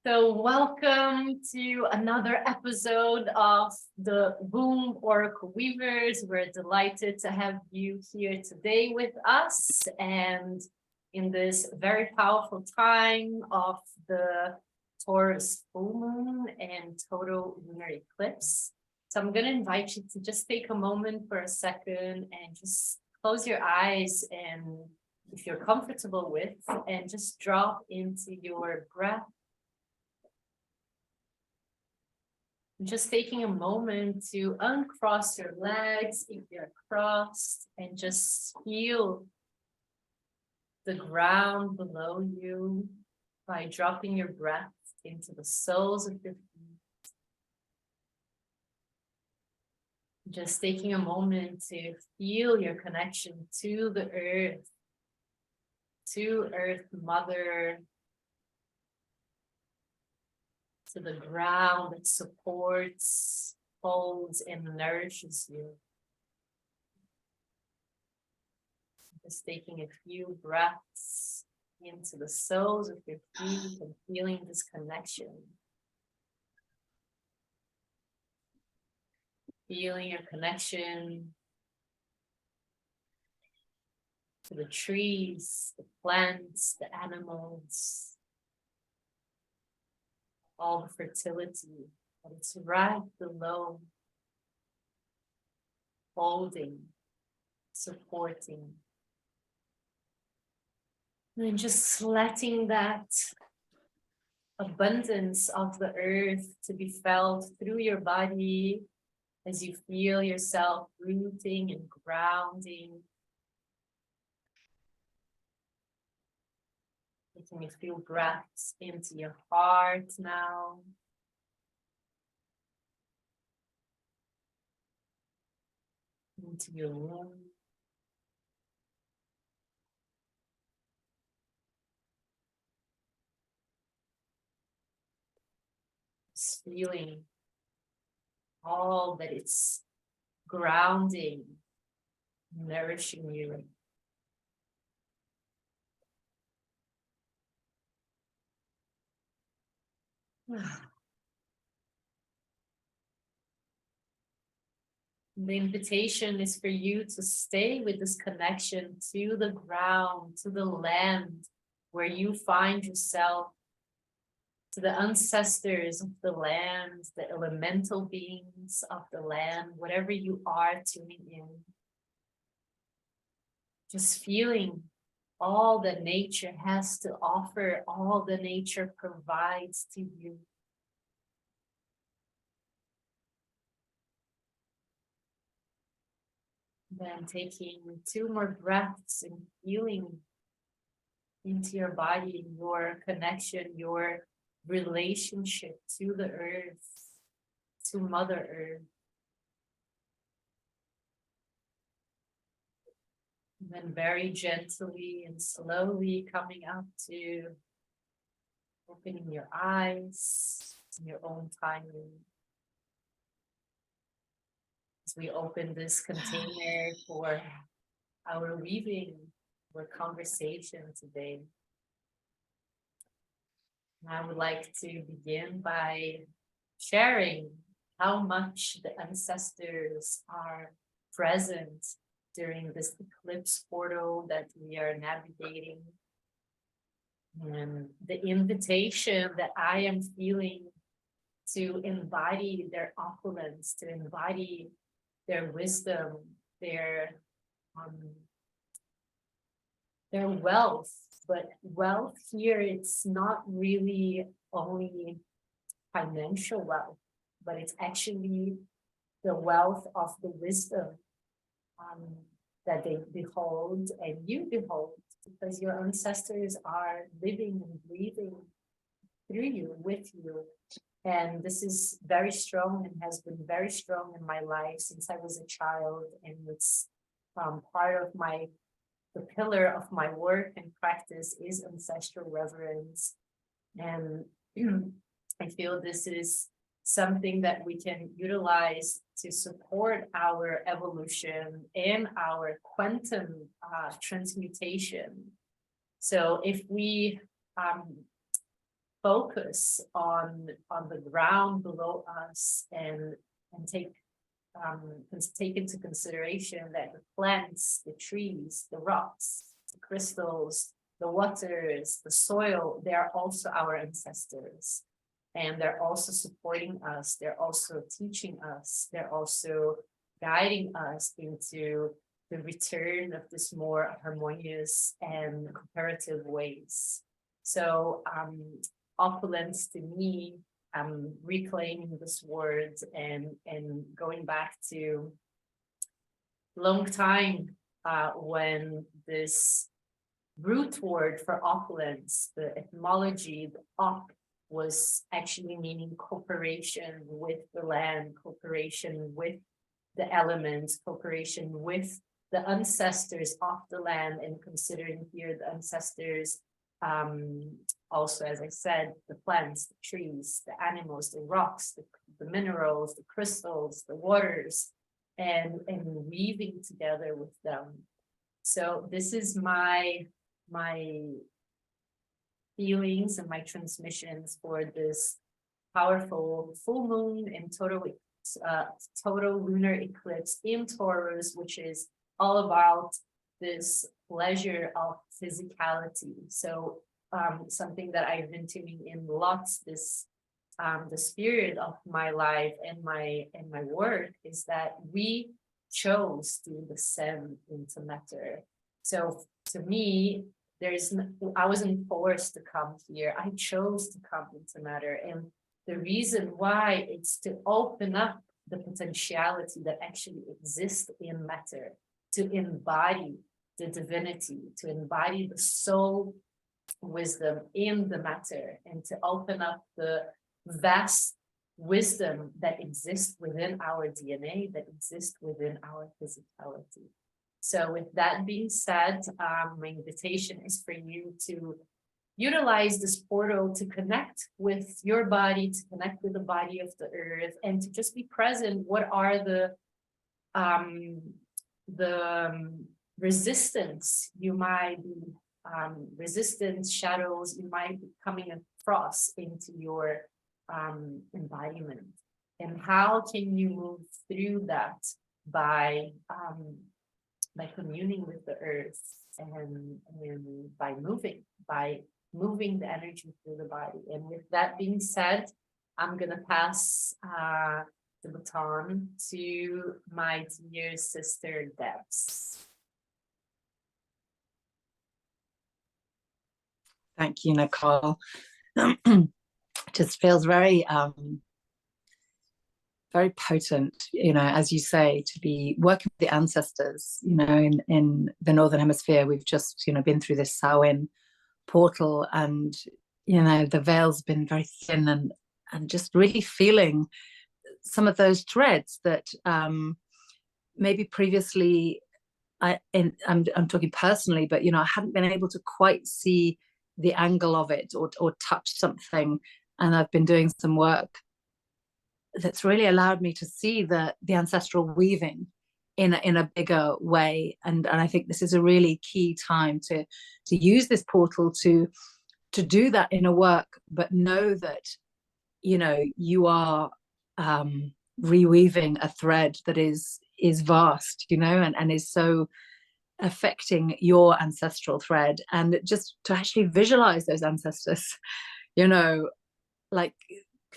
So welcome to another episode of the Womb Oracle Weavers. We're delighted to have you here today with us and in this very powerful time of the Taurus full moon and total lunar eclipse. So I'm going to invite you to just take a moment for a second and just close your eyes, and if you're comfortable with, and just drop into your breath. Just taking a moment to uncross your legs if they're crossed and just feel the ground below you by dropping your breath into the soles of your feet. Just taking a moment to feel your connection to the earth, to Earth Mother, to the ground that supports, holds, and nourishes you. Just taking a few breaths into the soles of your feet and feeling this connection. Feeling your connection to the trees, the plants, the animals, all the fertility, and it's right below, holding, supporting, and just letting that abundance of the earth to be felt through your body as you feel yourself rooting and grounding. Taking a few breaths into your heart now. Into your womb. Just feeling all that it's grounding, nourishing you. The invitation is for you to stay with this connection to the ground, to the land where you find yourself, to the ancestors of the land, the elemental beings of the land, whatever you are tuning in. Just feeling all that nature has to offer, all that nature provides to you. Then taking 2 more breaths and feeling into your body, your connection, your relationship to the earth, to Mother Earth. And then very gently and slowly coming up to opening your eyes in your own timing. As we open this container for our weaving, our conversation today. And I would like to begin by sharing how much the ancestors are present during this eclipse portal that we are navigating. And the invitation that I am feeling to embody their opulence, to embody their wisdom, their wealth. But wealth here, it's not really only financial wealth, but it's actually the wealth of the wisdom that they behold and you behold, because your ancestors are living and breathing through you, with you. And this is very strong and has been very strong in my life since I was a child. And it's part of the pillar of my work and practice is ancestral reverence. And I feel this is something that we can utilize to support our evolution and our quantum transmutation. So if we focus on the ground below us and take into consideration that the plants, the trees, the rocks, the crystals, the waters, the soil, they are also our ancestors. And they're also supporting us. They're also teaching us. They're also guiding us into the return of this more harmonious and comparative ways. So opulence to me, I'm reclaiming this word and going back to long time when this root word for opulence, the etymology, the op, was actually meaning cooperation with the land, cooperation with the elements, cooperation with the ancestors of the land, and considering here the ancestors, also, as I said, the plants, the trees, the animals, the rocks, the minerals, the crystals, the waters, and weaving together with them. So this is my feelings and my transmissions for this powerful full moon and total lunar eclipse in Taurus, which is all about this pleasure of physicality. So something that I've been tuning in lots this the spirit of my life and my work is that we chose to descend into matter. So to me, I wasn't forced to come here. I chose to come into matter. And the reason why is to open up the potentiality that actually exists in matter, to embody the divinity, to embody the soul wisdom in the matter, and to open up the vast wisdom that exists within our DNA, that exists within our physicality. So with that being said, my invitation is for you to utilize this portal to connect with your body, to connect with the body of the earth, and to just be present. What are the resistance you might be, resistance, shadows you might be coming across into your embodiment, and how can you move through that by communing with the earth and by moving the energy through the body. And with that being said, I'm gonna pass the baton to my dear sister Debs. Thank you, Nicole. Just feels very very potent, you know, as you say, to be working with the ancestors, you know, in the Northern Hemisphere. We've just, you know, been through this Samhain portal, and, you know, the veil's been very thin, and just really feeling some of those threads that maybe previously, I'm talking personally, but, you know, I hadn't been able to quite see the angle of it or touch something. And I've been doing some work that's really allowed me to see the ancestral weaving in a bigger way. And I think this is a really key time to use this portal to do that inner work, but know that, you know, you are reweaving a thread that is vast, you know, and is so affecting your ancestral thread. And just to actually visualize those ancestors, you know, like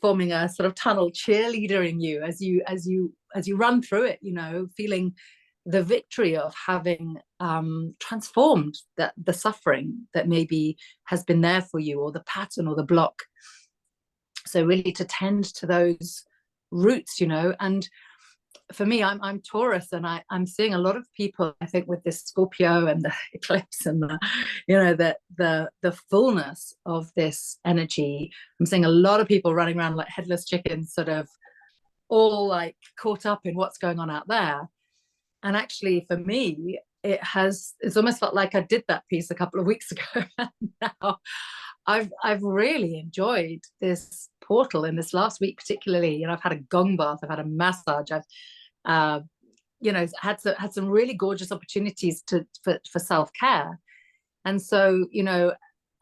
forming a sort of tunnel cheerleading you as you run through it, you know, feeling the victory of having transformed the suffering that maybe has been there for you, or the pattern or the block. So really to tend to those roots, you know. And for me, I'm Taurus, and I'm seeing a lot of people, I think, with this Scorpio and the eclipse and the, you know, the fullness of this energy. I'm seeing a lot of people running around like headless chickens, sort of all like caught up in what's going on out there. And actually, for me, it's almost felt like I did that piece a couple of weeks ago. And now I've really enjoyed this portal in this last week, particularly. You know, I've had a gong bath, I've had a massage, I've you know, had some really gorgeous opportunities for self-care. And so, you know,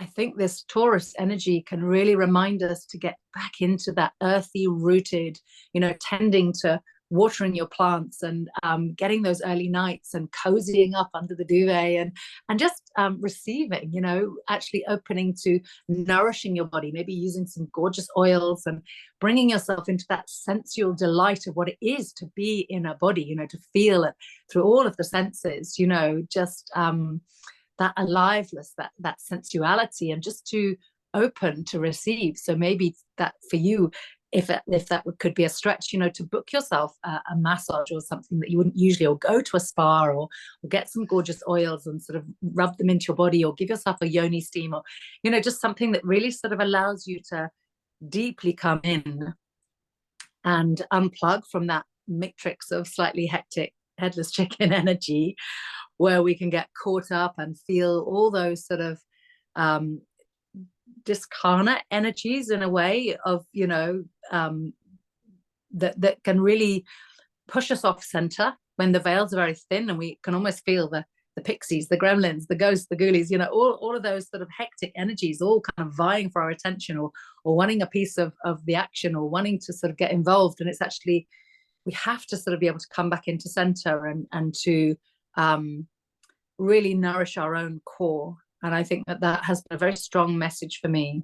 I think this Taurus energy can really remind us to get back into that earthy rooted, tending to watering your plants and getting those early nights and cozying up under the duvet and just receiving, actually opening to nourishing your body, maybe using some gorgeous oils and bringing yourself into that sensual delight of what it is to be in a body, to feel it through all of the senses, just that aliveness, that sensuality, and just to open to receive. So maybe that for you, if that could be a stretch, to book yourself a massage or something that you wouldn't usually, or go to a spa, or get some gorgeous oils and sort of rub them into your body, or give yourself a yoni steam, or just something that really sort of allows you to deeply come in and unplug from that matrix of slightly hectic headless chicken energy, where we can get caught up and feel all those sort of discarnate energies in a way of, that can really push us off center when the veils are very thin, and we can almost feel the pixies, the gremlins, the ghosts, the ghoulies, all of those sort of hectic energies all kind of vying for our attention, or wanting a piece of the action, or wanting to sort of get involved. And it's actually, we have to sort of be able to come back into center and to really nourish our own core. And I think that has been a very strong message for me.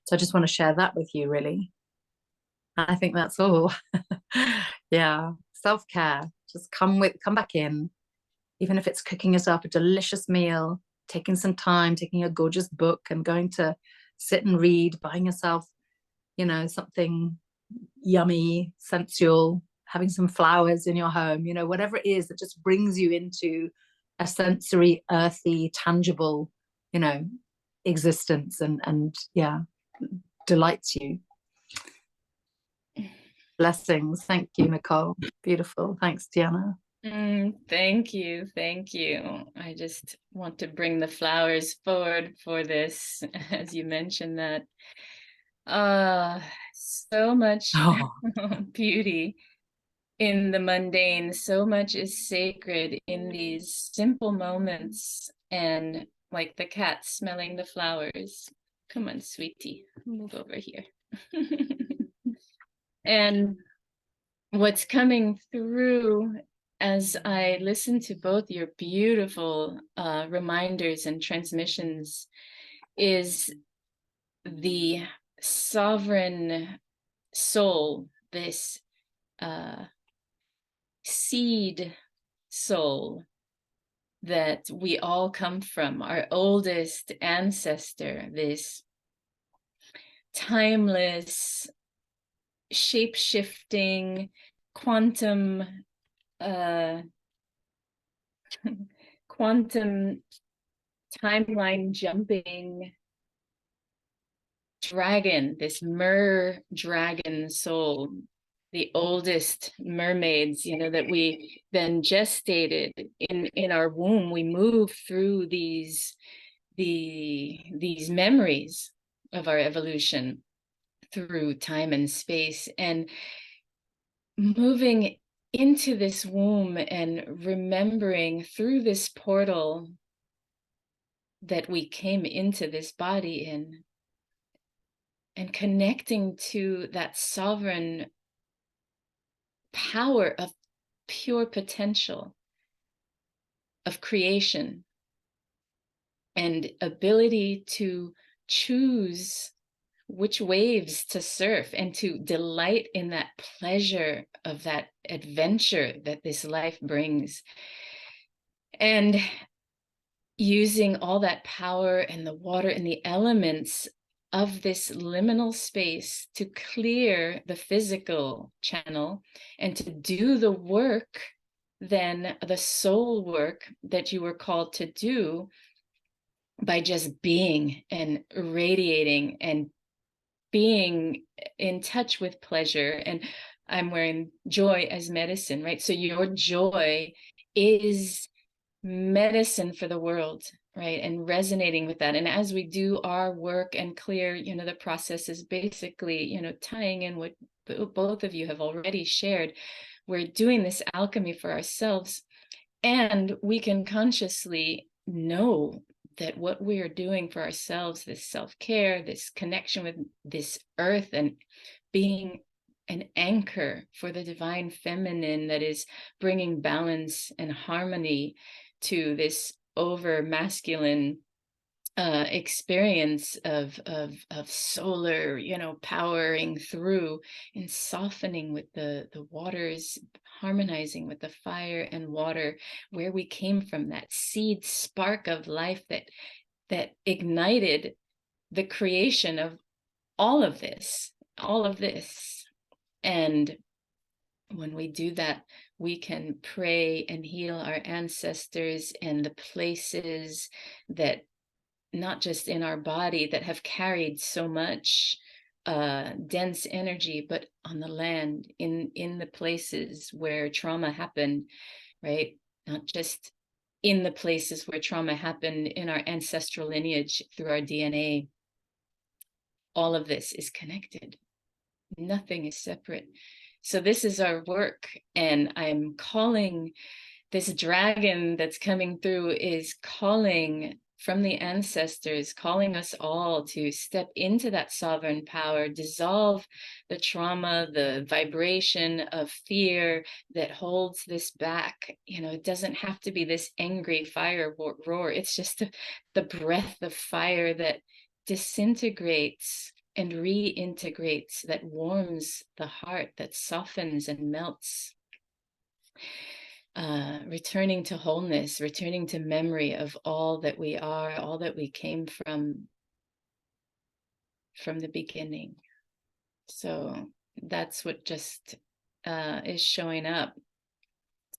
So I just want to share that with you, really. I think that's all. Yeah, self-care. Just come back in, even if it's cooking yourself a delicious meal, taking some time, taking a gorgeous book and going to sit and read, buying yourself, something yummy, sensual, having some flowers in your home, whatever it is that just brings you into a sensory, earthy, tangible, existence, and yeah, delights you. Blessings. Thank you, Nicole. Beautiful. Thanks, Deanna. Thank you. I just want to bring the flowers forward for this, as you mentioned that. So much beauty in the mundane. So much is sacred in these simple moments, and like the cat smelling the flowers. Come on, sweetie, move over here. And what's coming through as I listen to both your beautiful reminders and transmissions is the sovereign soul, this seed soul that we all come from, our oldest ancestor, this timeless, shape-shifting, quantum timeline jumping dragon, this mer dragon soul, the oldest mermaids, that we then gestated in our womb. We move through these memories of our evolution through time and space, and moving into this womb and remembering through this portal that we came into this body in, and connecting to that sovereign power of pure potential of creation and ability to choose which waves to surf, and to delight in that pleasure of that adventure that this life brings, and using all that power and the water and the elements of this liminal space to clear the physical channel, and to do the work, then the soul work that you were called to do by just being and radiating and being in touch with pleasure. And I'm wearing joy as medicine, right? So your joy is medicine for the world, right? And resonating with that. And as we do our work and clear, the process is basically, tying in what both of you have already shared. We're doing this alchemy for ourselves, and we can consciously know that what we are doing for ourselves, this self-care, this connection with this earth, and being an anchor for the divine feminine that is bringing balance and harmony to this over masculine experience of solar, you know, powering through and softening with the waters, harmonizing with the fire and water, where we came from, that seed spark of life that ignited the creation of all of this. And when we do that, we can pray and heal our ancestors and the places that, not just in our body, that have carried so much dense energy, but on the land, in the places where trauma happened, right? Not just in the places where trauma happened in our ancestral lineage through our DNA. All of this is connected. Nothing is separate. So this is our work, and I'm calling this dragon that's coming through, is calling from the ancestors, calling us all to step into that sovereign power, dissolve the trauma, the vibration of fear that holds this back. You know, it doesn't have to be this angry fire roar. It's just the breath of fire that disintegrates and reintegrates, that warms the heart, that softens and melts. Returning to wholeness, returning to memory of all that we are, all that we came from the beginning. So that's what just is showing up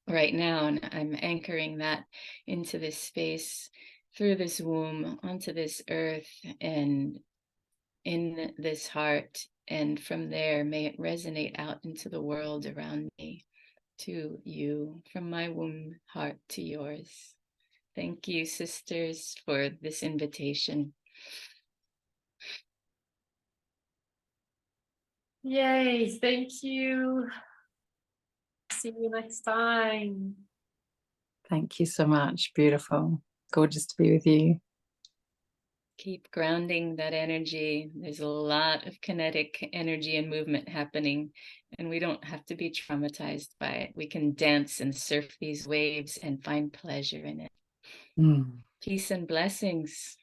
right now, and I'm anchoring that into this space, through this womb, onto this earth, and in this heart, and from there may it resonate out into the world around me, to you, from my womb heart to yours. Thank you, sisters, for this invitation. Yay, thank you. See you next time. Thank you so much. Beautiful. Gorgeous to be with you. Keep grounding that energy. There's a lot of kinetic energy and movement happening, and we don't have to be traumatized by it. We can dance and surf these waves and find pleasure in it. Peace and blessings.